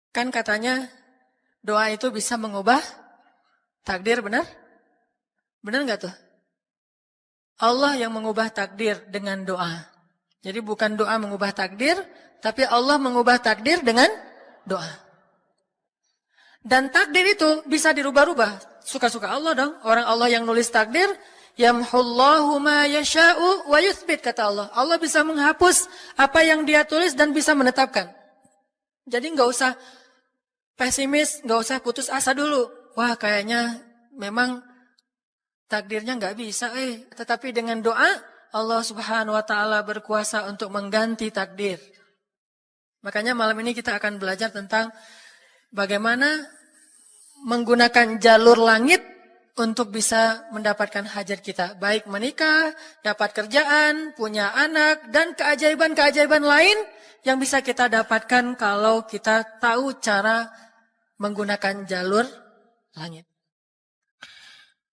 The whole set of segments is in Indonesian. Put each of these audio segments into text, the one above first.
Kan katanya doa itu bisa mengubah takdir, benar? Benar nggak tuh? Allah yang mengubah takdir dengan doa. Jadi bukan doa mengubah takdir, tapi Allah mengubah takdir dengan doa. Dan takdir itu bisa dirubah-rubah. Suka-suka Allah dong. Orang Allah yang nulis takdir, yamhullahu ma yasha'u wa yuthbit, kata Allah. Allah bisa menghapus apa yang dia tulis dan bisa menetapkan. Jadi nggak usah pesimis, nggak usah putus asa dulu. Wah, kayaknya memang takdirnya nggak bisa. Tetapi dengan doa, Allah Subhanahu wa taala berkuasa untuk mengganti takdir. Makanya malam ini kita akan belajar tentang bagaimana menggunakan jalur langit untuk bisa mendapatkan hajat kita. Baik menikah, dapat kerjaan, punya anak, dan keajaiban-keajaiban lain yang bisa kita dapatkan kalau kita tahu cara menggunakan jalur langit.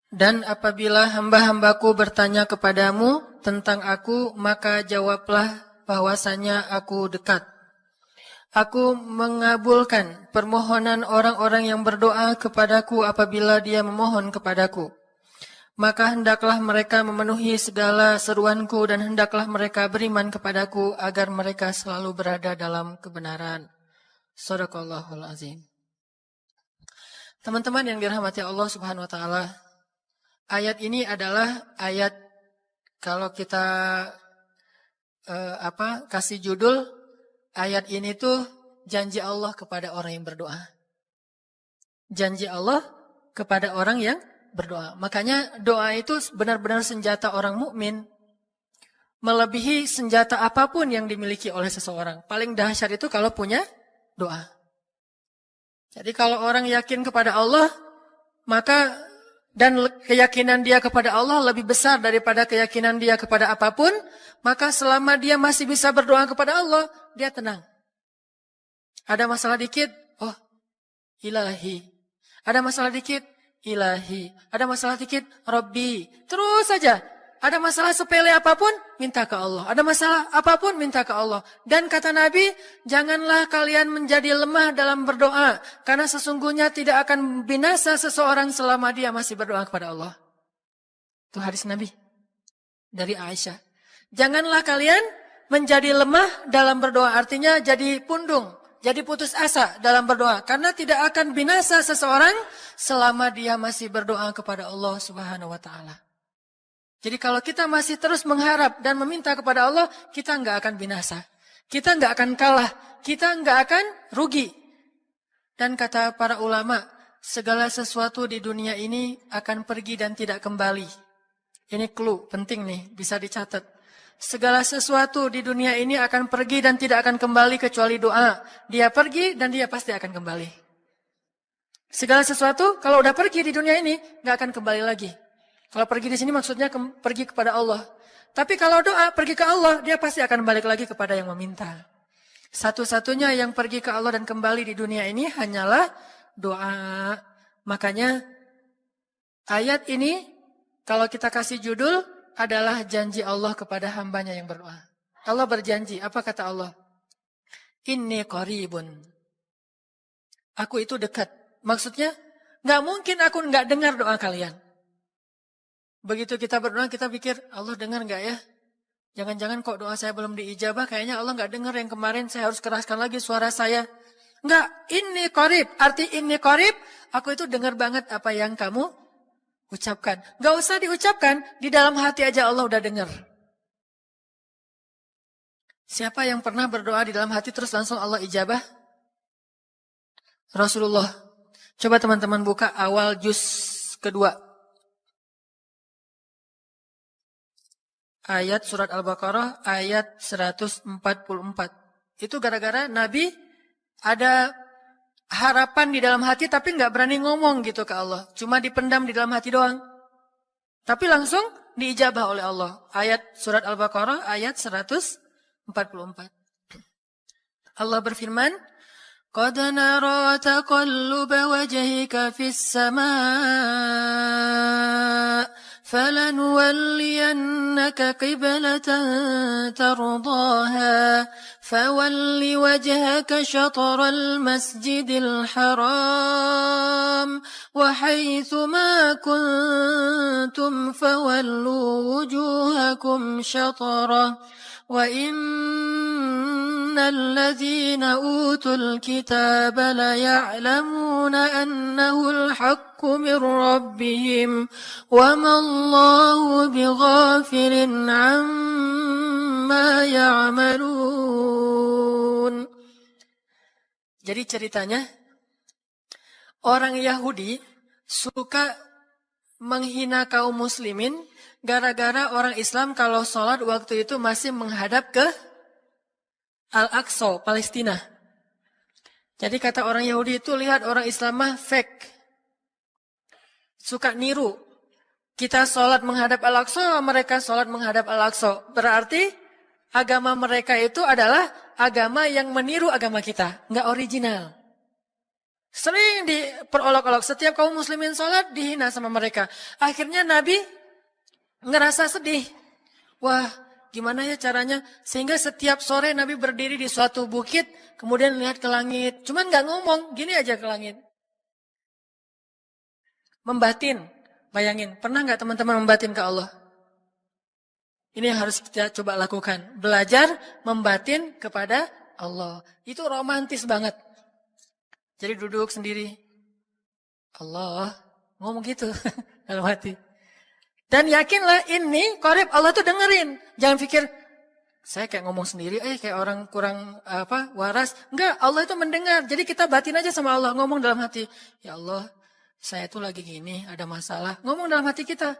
Dan apabila hamba-hambaku bertanya kepadamu tentang aku, maka jawablah bahwasanya aku dekat. Aku mengabulkan permohonan orang-orang yang berdoa kepadaku apabila dia memohon kepadaku. Maka hendaklah mereka memenuhi segala seruanku dan hendaklah mereka beriman kepadaku agar mereka selalu berada dalam kebenaran. Shadaqallahul azim. Teman-teman yang dirahmati Allah Subhanahu wa taala, ayat ini adalah ayat kalau kita kasih judul, ayat ini tuh janji Allah kepada orang yang berdoa. Janji Allah kepada orang yang berdoa. Makanya doa itu benar-benar senjata orang mukmin, melebihi senjata apapun yang dimiliki oleh seseorang. Paling dahsyat itu kalau punya doa. Jadi kalau orang yakin kepada Allah, maka dan keyakinan dia kepada Allah lebih besar daripada keyakinan dia kepada apapun, maka selama dia masih bisa berdoa kepada Allah, dia tenang. Ada masalah dikit, oh ilahi. Ada masalah dikit, ilahi. Ada masalah dikit, Rabbi. Terus saja. Ada masalah sepele apapun, minta ke Allah. Ada masalah apapun, minta ke Allah. Dan kata Nabi, janganlah kalian menjadi lemah dalam berdoa. Karena sesungguhnya tidak akan binasa seseorang selama dia masih berdoa kepada Allah. Itu hadis Nabi. Dari Aisyah. Janganlah kalian menjadi lemah dalam berdoa. Artinya jadi pundung. Jadi putus asa dalam berdoa. Karena tidak akan binasa seseorang selama dia masih berdoa kepada Allah Subhanahu wa ta'ala. Jadi kalau kita masih terus mengharap dan meminta kepada Allah, kita nggak akan binasa. Kita nggak akan kalah. Kita nggak akan rugi. Dan kata para ulama, segala sesuatu di dunia ini akan pergi dan tidak kembali. Ini clue penting nih, bisa dicatat. Segala sesuatu di dunia ini akan pergi dan tidak akan kembali kecuali doa. Dia pergi dan dia pasti akan kembali. Segala sesuatu kalau udah pergi di dunia ini nggak akan kembali lagi. Kalau pergi di sini maksudnya pergi kepada Allah. Tapi kalau doa pergi ke Allah, dia pasti akan balik lagi kepada yang meminta. Satu-satunya yang pergi ke Allah dan kembali di dunia ini hanyalah doa. Makanya ayat ini kalau kita kasih judul adalah janji Allah kepada hambanya yang berdoa. Allah berjanji, apa kata Allah? Inni qaribun. Aku itu dekat. Maksudnya, nggak mungkin aku nggak dengar doa kalian. Begitu kita berdoa, kita pikir, Allah dengar nggak ya? Jangan-jangan kok doa saya belum diijabah, kayaknya Allah nggak dengar yang kemarin, saya harus keraskan lagi suara saya. Nggak, inni qarib. Arti inni qarib, aku itu dengar banget apa yang kamu ucapkan. Gak usah diucapkan, di dalam hati aja Allah udah dengar. Siapa yang pernah berdoa di dalam hati terus langsung Allah ijabah? Rasulullah. Coba teman-teman buka awal juz kedua. Ayat surat Al-Baqarah ayat 144. Itu gara-gara Nabi ada harapan di dalam hati tapi nggak berani ngomong gitu ke Allah. Cuma dipendam di dalam hati doang. Tapi langsung diijabah oleh Allah. Ayat surat Al-Baqarah ayat 144. Allah berfirman, "Qad nara taqalluba wajhika fis samaa فلنولينك قبلة ترضاها فول وجهك شطر المسجد الحرام وحيث ما كنتم فولوا وجوهكم شطره وَإِنَّ الَّذِينَ أُوتُوا الْكِتَابَ لَيَعْلَمُونَ أَنَّهُ الْحَقُّ مِنْ رَبِّهِمْ وَمَا اللَّهُ بِغَافِلٍ عَمَّا يَعْمَلُونَ. Jadi ceritanya, orang Yahudi suka menghina kaum muslimin gara-gara orang Islam kalau sholat waktu itu masih menghadap ke Al-Aqsa, Palestina. Jadi kata orang Yahudi itu, lihat orang Islam mah fake. Suka niru. Kita sholat menghadap Al-Aqsa, mereka sholat menghadap Al-Aqsa. Berarti agama mereka itu adalah agama yang meniru agama kita. Nggak original. Sering diperolok-olok. Setiap kaum muslimin sholat dihina sama mereka. Akhirnya Nabi ngerasa sedih. Wah, gimana ya caranya? Sehingga setiap sore Nabi berdiri di suatu bukit, kemudian lihat ke langit. Cuman gak ngomong, gini aja ke langit. Membatin, bayangin. Pernah gak teman-teman membatin ke Allah? Ini yang harus kita coba lakukan. Belajar membatin kepada Allah. Itu romantis banget. Jadi duduk sendiri. Allah, ngomong gitu dalam hati. Dan yakinlah ini korib Allah tuh dengerin. Jangan pikir saya kayak ngomong sendiri, kayak orang kurang waras. Enggak, Allah itu mendengar. Jadi kita batin aja sama Allah, ngomong dalam hati. Ya Allah, saya tuh lagi gini, ada masalah. Ngomong dalam hati kita.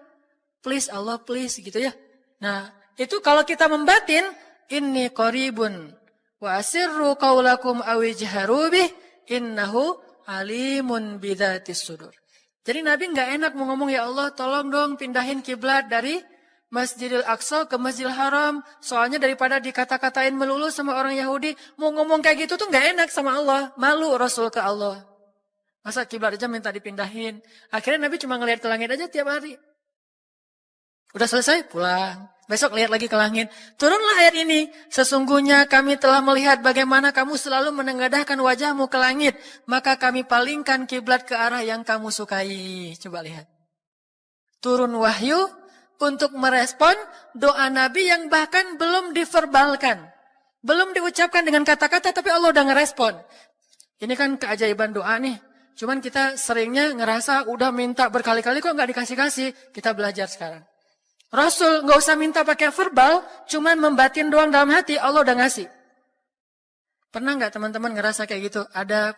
Please Allah, please gitu ya. Nah, itu kalau kita membatin, inni qaribun wa asirru qaulakum awijharu bih innahu alimun bidzatis sudur. Jadi Nabi nggak enak mau ngomong, ya Allah tolong dong pindahin kiblat dari Masjidil Aqsa ke Masjidil Haram. Soalnya daripada dikata-katain melulu sama orang Yahudi, mau ngomong kayak gitu tuh nggak enak sama Allah. Malu Rasul ke Allah. Masa kiblat aja minta dipindahin. Akhirnya Nabi cuma ngelihat ke langit aja tiap hari. Udah selesai, pulang. Besok lihat lagi ke langit. Turunlah ayat ini. Sesungguhnya kami telah melihat bagaimana kamu selalu menengadahkan wajahmu ke langit. Maka kami palingkan kiblat ke arah yang kamu sukai. Coba lihat. Turun wahyu untuk merespon doa Nabi yang bahkan belum diverbalkan. Belum diucapkan dengan kata-kata, tapi Allah udah ngerespon. Ini kan keajaiban doa nih. Cuman kita seringnya ngerasa udah minta berkali-kali kok nggak dikasih-kasih. Kita belajar sekarang. Rasul nggak usah minta pakai verbal, cuman membatin doang dalam hati, Allah udah ngasih. Pernah nggak teman-teman ngerasa kayak gitu? Ada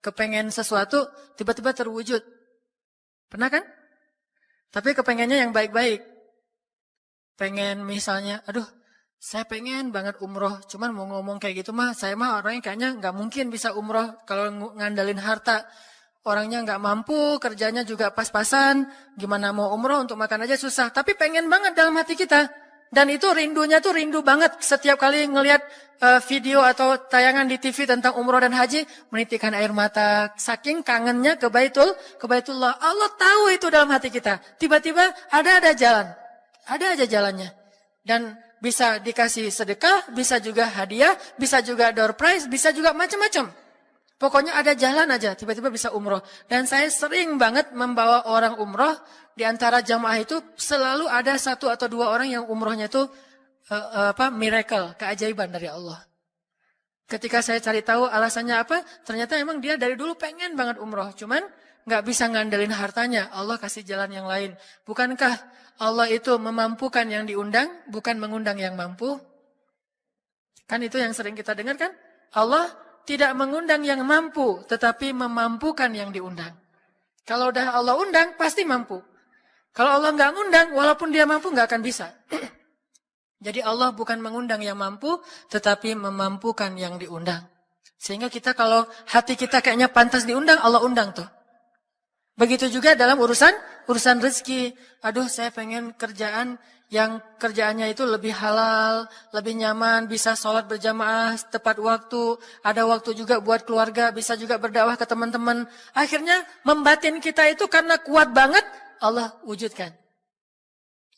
kepengen sesuatu, tiba-tiba terwujud. Pernah kan? Tapi kepengennya yang baik-baik. Pengen misalnya, aduh, saya pengen banget umroh, cuman mau ngomong kayak gitu mah, saya mah orangnya kayaknya nggak mungkin bisa umroh kalau ngandalin harta. Orangnya nggak mampu, kerjanya juga pas-pasan, gimana mau umroh untuk makan aja susah. Tapi pengen banget dalam hati kita. Dan itu rindunya tuh rindu banget. Setiap kali ngelihat video atau tayangan di TV tentang umroh dan haji, menitikkan air mata. Saking kangennya ke Baitullah. Allah tahu itu dalam hati kita. Tiba-tiba ada jalan. Ada aja jalannya. Dan bisa dikasih sedekah, bisa juga hadiah, bisa juga door prize, bisa juga macam-macam. Pokoknya ada jalan aja, tiba-tiba bisa umroh. Dan saya sering banget membawa orang umroh. Di antara jamaah itu selalu ada 1 atau 2 orang yang umrohnya itu miracle, keajaiban dari Allah. Ketika saya cari tahu alasannya apa, ternyata emang dia dari dulu pengen banget umroh. Cuman nggak bisa ngandelin hartanya, Allah kasih jalan yang lain. Bukankah Allah itu memampukan yang diundang, bukan mengundang yang mampu? Kan itu yang sering kita dengar kan? Allah tidak mengundang yang mampu, tetapi memampukan yang diundang. Kalau udah Allah undang, pasti mampu. Kalau Allah nggak ngundang, walaupun dia mampu nggak akan bisa. Jadi Allah bukan mengundang yang mampu, tetapi memampukan yang diundang. Sehingga kita kalau hati kita kayaknya pantas diundang, Allah undang tuh. Begitu juga dalam urusan rezeki. Aduh, saya pengen kerjaan yang kerjaannya itu lebih halal, lebih nyaman, bisa sholat berjamaah tepat waktu, ada waktu juga buat keluarga, bisa juga berdakwah ke teman-teman. Akhirnya membatin kita itu karena kuat banget, Allah wujudkan.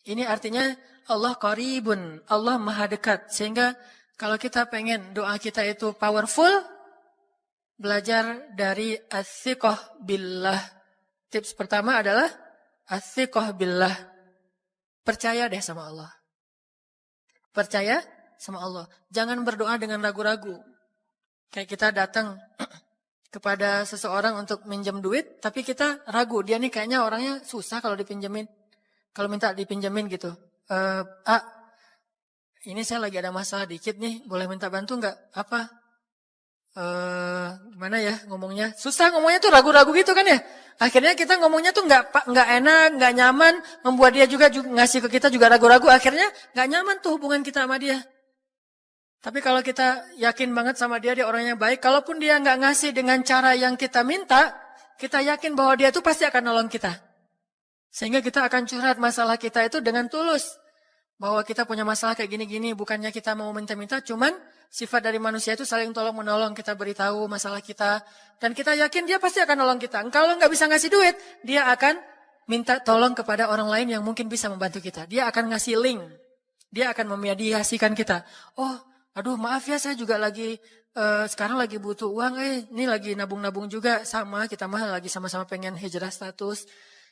Ini artinya Allah qaribun, Allah maha dekat. Sehingga kalau kita pengen doa kita itu powerful, belajar dari as-siqah billah. Tips pertama adalah as-siqah billah. Percaya deh sama Allah. Percaya sama Allah. Jangan berdoa dengan ragu-ragu. Kayak kita datang kepada seseorang untuk minjem duit, tapi kita ragu. Dia nih kayaknya orangnya susah kalau dipinjemin. Kalau minta dipinjemin gitu. Ini saya lagi ada masalah dikit nih. Boleh minta bantu nggak? Apa? Gimana ya ngomongnya? Susah ngomongnya tuh ragu-ragu gitu kan ya. Akhirnya kita ngomongnya tuh nggak enak, nggak nyaman. Membuat dia juga ngasih ke kita juga ragu-ragu. Akhirnya nggak nyaman tuh hubungan kita sama dia. Tapi kalau kita yakin banget sama dia orangnya baik. Kalaupun dia nggak ngasih dengan cara yang kita minta, kita yakin bahwa dia tuh pasti akan nolong kita. Sehingga kita akan curhat masalah kita itu dengan tulus. Bahwa kita punya masalah kayak gini-gini. Bukannya kita mau minta-minta. Cuman sifat dari manusia itu saling tolong-menolong. Kita beritahu masalah kita. Dan kita yakin dia pasti akan nolong kita. Kalau nggak bisa ngasih duit, dia akan minta tolong kepada orang lain yang mungkin bisa membantu kita. Dia akan ngasih link. Dia akan memediasikan kita. Oh, aduh maaf ya saya juga lagi sekarang lagi butuh uang. Ini lagi nabung-nabung juga. Sama, kita mah lagi sama-sama pengen hijrah status.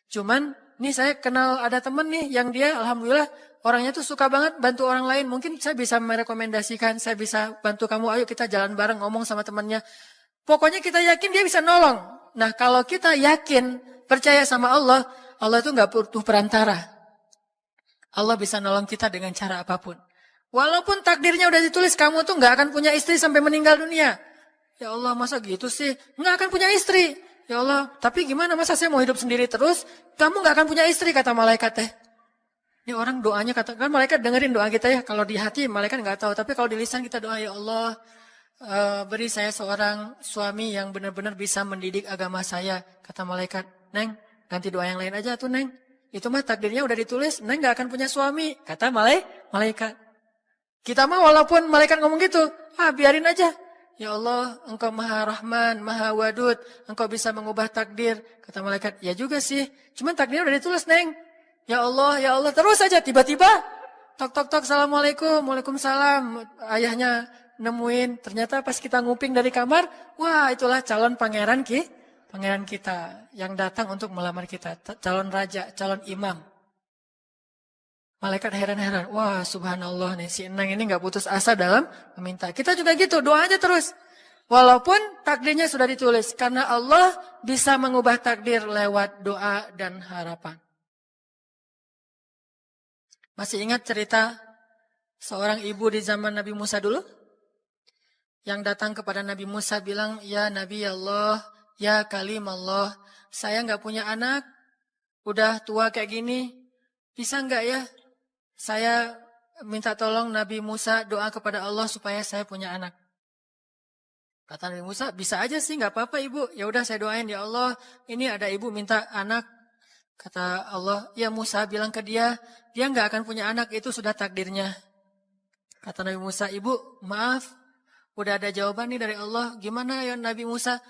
Cuman nih saya kenal ada temen nih yang dia alhamdulillah orangnya tuh suka banget bantu orang lain. Mungkin saya bisa merekomendasikan, saya bisa bantu kamu, ayo kita jalan bareng ngomong sama temannya. Pokoknya kita yakin dia bisa nolong. Nah kalau kita yakin, percaya sama Allah, Allah itu gak butuh perantara. Allah bisa nolong kita dengan cara apapun. Walaupun takdirnya udah ditulis kamu tuh gak akan punya istri sampai meninggal dunia. Ya Allah masa gitu sih, gak akan punya istri. Ya Allah, tapi gimana masa saya mau hidup sendiri terus? Kamu gak akan punya istri kata malaikat teh. Ini orang doanya katakan malaikat dengerin doa kita ya. Kalau di hati malaikat gak tahu, tapi kalau di lisan kita doa ya Allah beri saya seorang suami yang benar-benar bisa mendidik agama saya. Kata malaikat, Neng ganti doa yang lain aja tuh Neng. Itu mah takdirnya udah ditulis, Neng gak akan punya suami. Kata malaikat. Kita mah walaupun malaikat ngomong gitu, biarin aja. Ya Allah, Engkau Maha Rahman, Maha Wadud, Engkau bisa mengubah takdir. Kata malaikat, ya juga sih. Cuman takdirnya udah ditulis, Neng. Ya Allah, terus aja. Tiba-tiba, tok, Assalamualaikum, Waalaikumsalam. Ayahnya nemuin, ternyata pas kita nguping dari kamar, wah itulah calon pangeran kita yang datang untuk melamar kita. Calon raja, calon imam. Malaikat heran-heran. Wah subhanallah nih si Enang ini gak putus asa dalam meminta. Kita juga gitu doa aja terus. Walaupun takdirnya sudah ditulis. Karena Allah bisa mengubah takdir lewat doa dan harapan. Masih ingat cerita seorang ibu di zaman Nabi Musa dulu? Yang datang kepada Nabi Musa bilang, ya Nabi Allah, ya Kalim Allah. Saya gak punya anak. Udah tua kayak gini. Bisa gak ya? Saya minta tolong Nabi Musa doa kepada Allah supaya saya punya anak. Kata Nabi Musa, bisa aja sih, nggak apa-apa ibu. Ya udah saya doain ya Allah. Ini ada ibu minta anak. Kata Allah, ya Musa bilang ke dia nggak akan punya anak, itu sudah takdirnya. Kata Nabi Musa, ibu maaf, udah ada jawaban nih dari Allah. Gimana ya Nabi Musa?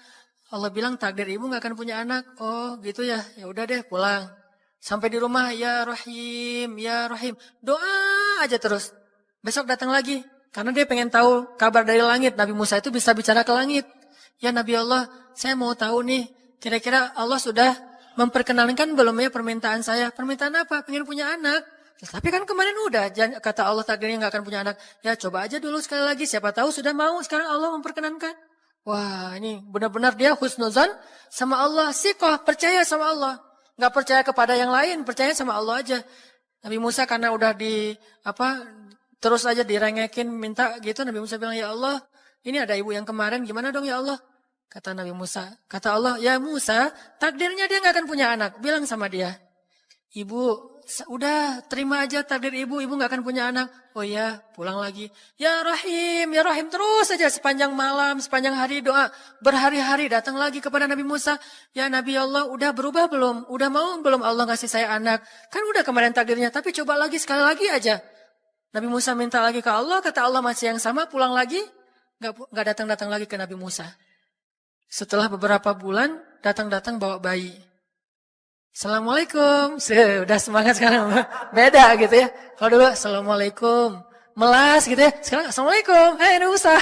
Allah bilang takdir ibu nggak akan punya anak. Oh gitu ya, ya udah deh pulang. Sampai di rumah, ya Rahim, ya Rahim. Doa aja terus. Besok datang lagi. Karena dia pengen tahu kabar dari langit. Nabi Musa itu bisa bicara ke langit. Ya Nabi Allah, saya mau tahu nih. Kira-kira Allah sudah memperkenalkan belum ya permintaan saya? Permintaan apa? Pengen punya anak. Tapi kan kemarin udah. Kata Allah takdirnya gak akan punya anak. Ya coba aja dulu sekali lagi. Siapa tahu sudah mau. Sekarang Allah memperkenankan. Wah ini benar-benar dia husnuzan sama Allah. Siqah, percaya sama Allah. Gak percaya kepada yang lain, percaya sama Allah aja. Nabi Musa karena udah terus aja direngekin minta gitu. Nabi Musa bilang, ya Allah, ini ada ibu yang kemarin, gimana dong ya Allah? Kata Nabi Musa, kata Allah, ya Musa, takdirnya dia gak akan punya anak. Bilang sama dia, ibu, udah terima aja takdir ibu gak akan punya anak. Oh iya, pulang lagi. Ya Rahim, terus aja sepanjang malam, sepanjang hari doa. Berhari-hari datang lagi kepada Nabi Musa. Ya Nabi Allah, udah berubah belum? Udah mau belum Allah ngasih saya anak? Kan udah kemarin takdirnya, tapi coba lagi, sekali lagi aja. Nabi Musa minta lagi ke Allah, kata Allah masih yang sama, pulang lagi. Gak datang-datang lagi ke Nabi Musa. Setelah beberapa bulan, datang-datang bawa bayi. Assalamualaikum. Udah semangat sekarang. Beda gitu ya. Kalau dulu Assalamualaikum. Melas gitu ya. Sekarang Assalamualaikum. Hei Musa.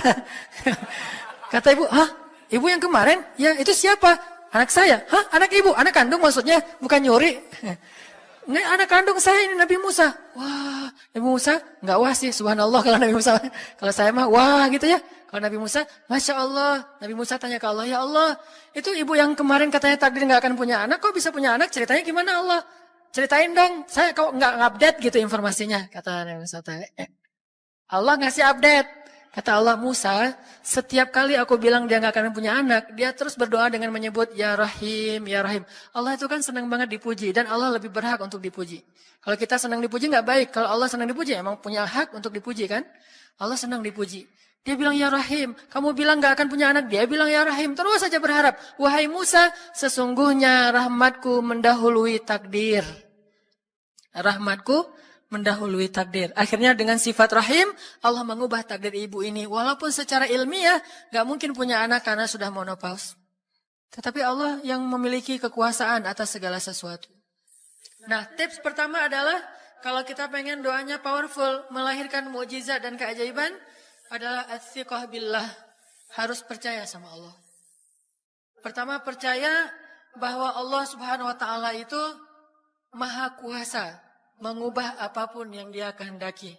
Kata ibu, hah? Ibu yang kemarin? Ya itu siapa? Anak saya. Hah? Anak ibu? Anak kandung maksudnya? Bukan nyuri. Ini anak kandung saya ini Nabi Musa. Wah, Nabi Musa nggak wah sih, subhanallah kalau Nabi Musa. Kalau saya mah wah gitu ya. Kalau Nabi Musa, Masya Allah. Nabi Musa tanya ke Allah, ya Allah, itu ibu yang kemarin katanya takdir nggak akan punya anak, kok bisa punya anak? Ceritanya gimana Allah? Ceritain dong, saya kok nggak update gitu informasinya. Kata Nabi Musa, Allah ngasih update. Kata Allah, Musa, setiap kali aku bilang dia nggak akan punya anak, dia terus berdoa dengan menyebut Ya Rahim, Ya Rahim. Allah itu kan senang banget dipuji dan Allah lebih berhak untuk dipuji. Kalau kita senang dipuji nggak baik, kalau Allah senang dipuji emang punya hak untuk dipuji kan? Allah senang dipuji. Dia bilang Ya Rahim, kamu bilang nggak akan punya anak, dia bilang Ya Rahim, terus saja berharap. Wahai Musa, sesungguhnya rahmatku mendahului takdir. Rahmatku mendahului takdir. Akhirnya dengan sifat rahim, Allah mengubah takdir ibu ini. Walaupun secara ilmiah, gak mungkin punya anak karena sudah menopause. Tetapi Allah yang memiliki kekuasaan atas segala sesuatu. Nah, tips pertama adalah, kalau kita pengen doanya powerful, melahirkan mukjizat dan keajaiban, adalah ats-tsiqah billah. Harus percaya sama Allah. Pertama, percaya bahwa Allah Subhanahu wa Ta'ala itu Maha Kuasa, mengubah apapun yang dia kehendaki.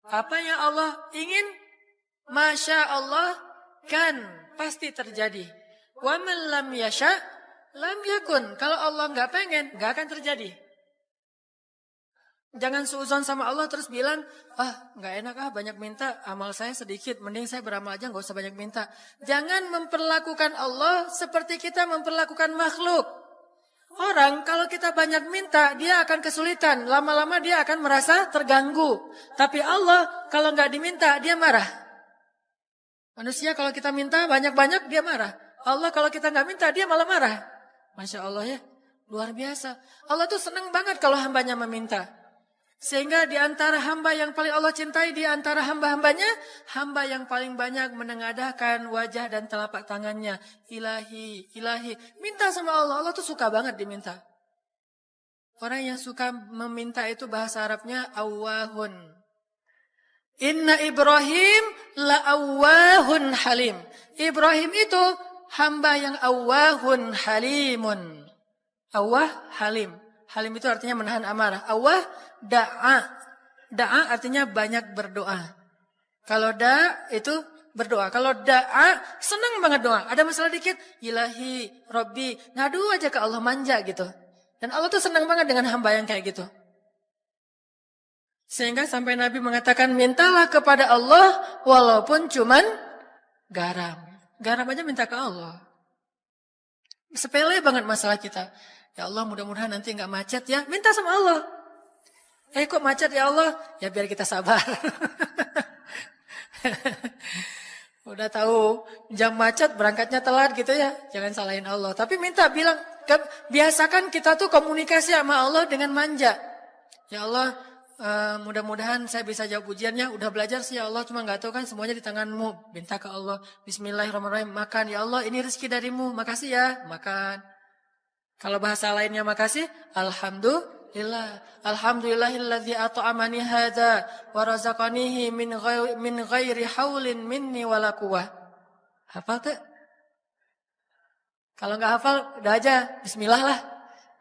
Apa yang Allah ingin, Masya Allah, kan pasti terjadi. Wa man lam yasha, lam yakun. Kalau Allah nggak pengen, nggak akan terjadi. Jangan suuzon sama Allah terus bilang, nggak enak banyak minta, amal saya sedikit, mending saya beramal aja nggak usah banyak minta. Jangan memperlakukan Allah seperti kita memperlakukan makhluk. Orang kalau kita banyak minta, dia akan kesulitan. Lama-lama dia akan merasa terganggu. Tapi Allah kalau nggak diminta, dia marah. Manusia kalau kita minta banyak-banyak, dia marah. Allah kalau kita nggak minta, dia malah marah. Masya Allah ya, luar biasa. Allah tuh senang banget kalau hambanya meminta. Sehingga di antara hamba yang paling Allah cintai, di antara hamba-hambanya, hamba yang paling banyak menengadahkan wajah dan telapak tangannya. Ilahi, ilahi. Minta sama Allah, Allah tuh suka banget diminta. Orang yang suka meminta itu bahasa Arabnya awwahun. Inna Ibrahim la awwahun halim. Ibrahim itu hamba yang awwahun halimun. Awwah halim. Halim itu artinya menahan amarah. Awwah da'a. Da'a artinya banyak berdoa. Kalau da' itu berdoa. Kalau da'a senang banget doa. Ada masalah dikit, ilahi, Rabbi. Ngadu aja ke Allah, manja gitu. Dan Allah tuh senang banget dengan hamba yang kayak gitu. Sehingga sampai Nabi mengatakan, mintalah kepada Allah walaupun cuman garam. Garam aja minta ke Allah. Sepele banget masalah kita. Ya Allah, mudah-mudahan nanti nggak macet ya. Minta sama Allah. Kok macet ya Allah? Ya biar kita sabar. Udah tahu jam macet berangkatnya telat gitu ya. Jangan salahin Allah. Tapi minta bilang, biasakan kita tuh komunikasi sama Allah dengan manja. Ya Allah, mudah-mudahan saya bisa jawab ujiannya. Udah belajar sih ya Allah, cuma nggak tahu kan semuanya di tanganmu. Minta ke Allah. Bismillahirrahmanirrahim. Makan ya Allah, ini rezeki darimu. Makasih ya. Makan. Kalau bahasa lainnya makasih, alhamdulillah. Alhamdulillahilladzi at'amani hadza wa razaqanihi min ghairi haulin minni wala quwwah. Hafal tuh? Kalau enggak hafal, udah aja bismillah lah.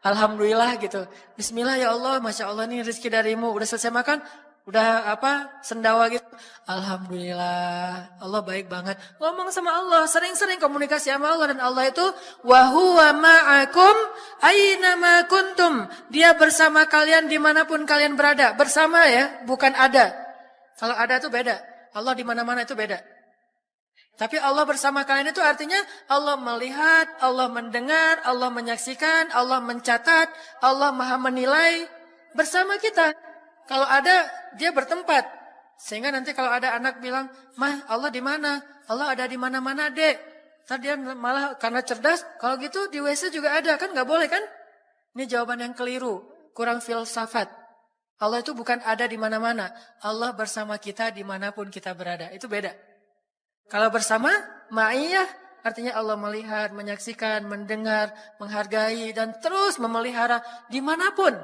Alhamdulillah gitu. Bismillah ya Allah, Masya Allah ini rezeki darimu. Udah selesai makan? Udah sendawa gitu. Alhamdulillah. Allah baik banget. Ngomong sama Allah. Sering-sering komunikasi sama Allah. Dan Allah itu. Wa huwa ma'akum aina ma kuntum. Dia bersama kalian dimanapun kalian berada. Bersama ya. Bukan ada. Kalau ada itu beda. Allah di mana-mana itu beda. Tapi Allah bersama kalian itu artinya Allah melihat, Allah mendengar, Allah menyaksikan, Allah mencatat, Allah maha menilai bersama kita. Kalau ada, dia bertempat. Sehingga nanti kalau ada anak bilang, Mah, Allah di mana? Allah ada di mana-mana, Dek. Tadi dia malah karena cerdas, kalau gitu di WC juga ada, kan nggak boleh kan? Ini jawaban yang keliru, kurang filsafat. Allah itu bukan ada di mana-mana. Allah bersama kita dimanapun kita berada. Itu beda. Kalau bersama, ma'iyah, artinya Allah melihat, menyaksikan, mendengar, menghargai, dan terus memelihara dimanapun.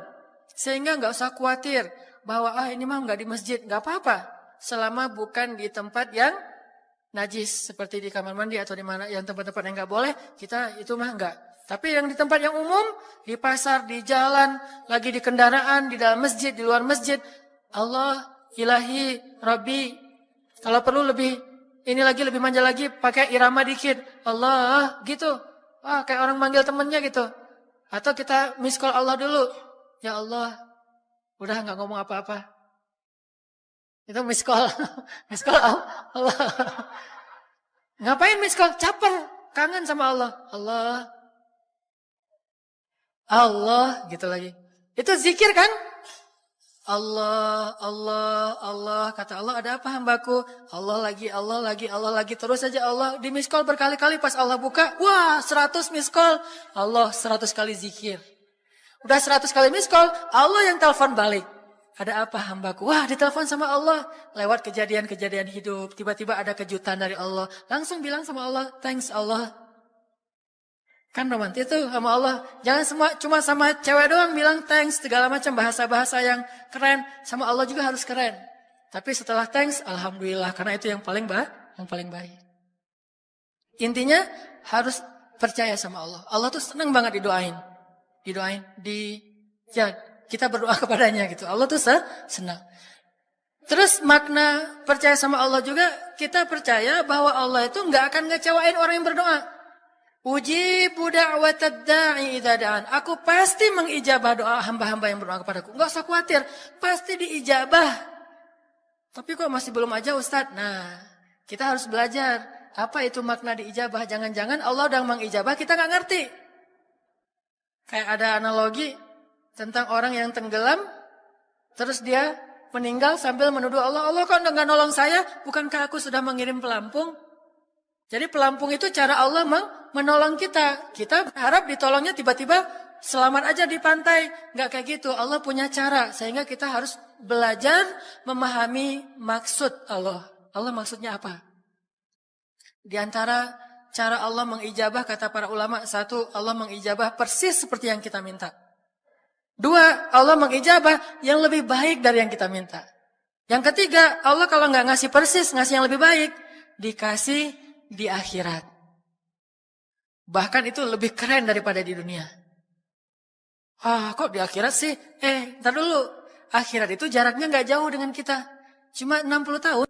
Sehingga nggak usah khawatir bahwa ini mah nggak di masjid, nggak apa-apa. Selama bukan di tempat yang najis, seperti di kamar mandi atau di mana yang tempat-tempat yang nggak boleh, kita itu mah nggak. Tapi yang di tempat yang umum, di pasar, di jalan, lagi di kendaraan, di dalam masjid, di luar masjid, Allah, Ilahi, Rabbi. Kalau perlu lebih manja lagi, pakai irama dikit. Allah, gitu. Kayak orang manggil temennya gitu. Atau kita miss call Allah dulu. Ya Allah, udah nggak ngomong apa-apa. Itu miss call. Miss call Allah. Ngapain miss call? Caper. Kangen sama Allah. Allah, gitu lagi. Itu zikir kan? Allah, kata Allah, ada apa hambaku? Allah lagi, terus saja Allah. Di miss call berkali-kali, pas Allah buka, wah 100 miss call. Allah 100 kali zikir. Udah 100 kali miss call, Allah yang telepon balik. Ada apa hambaku? Wah, ditelepon sama Allah. Lewat kejadian-kejadian hidup, tiba-tiba ada kejutan dari Allah. Langsung bilang sama Allah, thanks Allah. Kan romantis tuh sama Allah. Jangan cuma sama cewek doang bilang thanks, segala macam bahasa-bahasa yang keren. Sama Allah juga harus keren. Tapi setelah thanks, alhamdulillah, karena itu yang paling baik. Intinya harus percaya sama Allah. Allah tuh senang banget didoain. Kita berdoa kepadanya gitu. Allah tuh senang. Terus makna percaya sama Allah juga, kita percaya bahwa Allah itu nggak akan ngecewain orang yang berdoa. Ujibu da'watad da'i idza da'an. Aku pasti mengijabah doa hamba-hamba yang berdoa kepadaku. Enggak usah khawatir, pasti diijabah. Tapi kok masih belum aja Ustaz? Nah, kita harus belajar. Apa itu makna diijabah? Jangan-jangan Allah udah mengijabah, kita nggak ngerti. Kayak ada analogi tentang orang yang tenggelam, terus dia meninggal sambil menuduh Allah. Allah kok nggak nolong saya? Bukankah aku sudah mengirim pelampung? Jadi pelampung itu cara Allah menolong kita. Kita harap ditolongnya tiba-tiba selamat aja di pantai. Nggak kayak gitu. Allah punya cara. Sehingga kita harus belajar memahami maksud Allah. Allah maksudnya apa? Di antara cara Allah mengijabah, kata para ulama, satu, Allah mengijabah persis seperti yang kita minta. Dua, Allah mengijabah yang lebih baik dari yang kita minta. Yang ketiga, Allah kalau nggak ngasih persis, ngasih yang lebih baik, dikasih di akhirat. Bahkan itu lebih keren daripada di dunia. Kok di akhirat sih? Ntar dulu. Akhirat itu jaraknya nggak jauh dengan kita. Cuma 60 tahun.